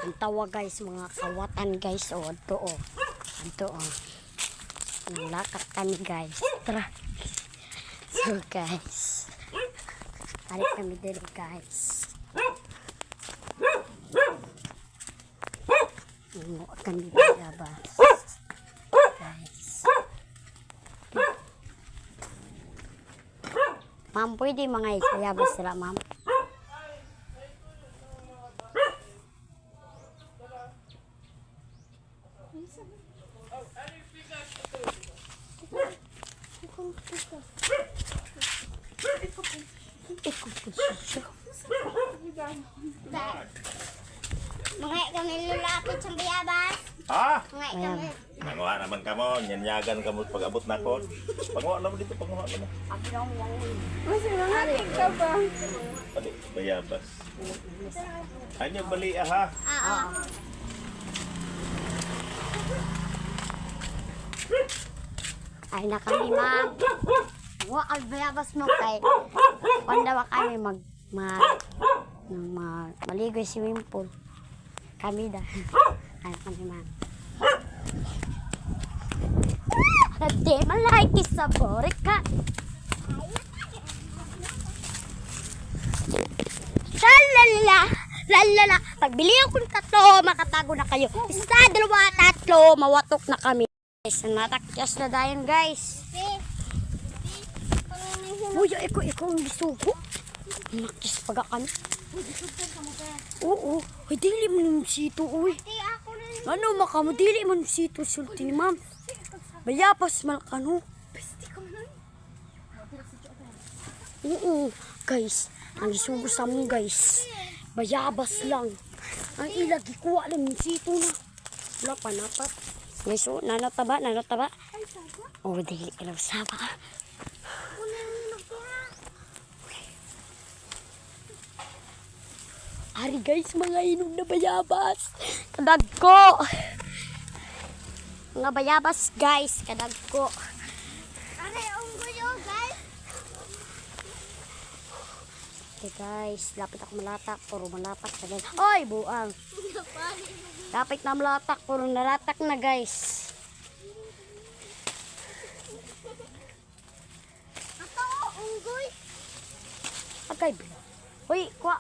Ang tawa guys, mga kawatan guys. O, ito o. Ito o. Nalakat kami guys. Tara. So guys. Tarik kami dito guys. Nanguha kami bayabas. Guys. Ma'am, pwede mga bayabas sila ma'am. Mga kami lulapit sa bayabas. Ha? Mga kami. Nanguha naman ka mo, nyanyagan ka mo pag-abot na ko. Panguha naman dito, panguha naman. Mas mga ka ba? Bali, bayabas. Ano bali ha? Oo. Ay na kami ma'am. Nanguha kami bayabas mo kay. Pandawa kami maligoy swimming pool. Kami da. Ay kami ma'am. Hindi malaki sa borika. Lalala, lalala. Pagbili ako ng tatlo, makatago na kayo. Isa, dalawa, tatlo, mawatok na kami. Guys, natakyas na dayon guys. Uy, ikaw ang bisugo. Nakis paga kami. Oo, ay dili mo ng sito, uy. Ano maka mo, dili mo ng sito, sulti ni ma'am. Bayabas malakano. Oo, guys. Ang isugo sa mong guys. Bayabas lang. Ang ilagi kuha lang ng sito na. Wala pa napat. Guys, oh, nanataba. Oh, dili ka lang saba ka. Ari guys, mga inog na bayabas. Kadag ko. Mga bayabas guys, kadag ko. Aray, unggoyo guys. Okay guys, lapit ako malatak. Puro malatak na guys. Oy, buang. Lapit na malatak. Puro nalatak na guys. Ato, unggoy. Agay, bila. Uy, kuha.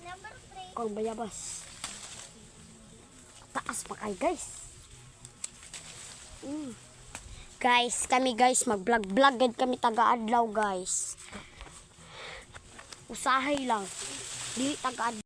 Number 3. Kung bayabas. Taas pa kayo guys. Guys, kami guys, mag-vlog kami taga-adlaw guys. Usahay lang. Dili taga-adlaw.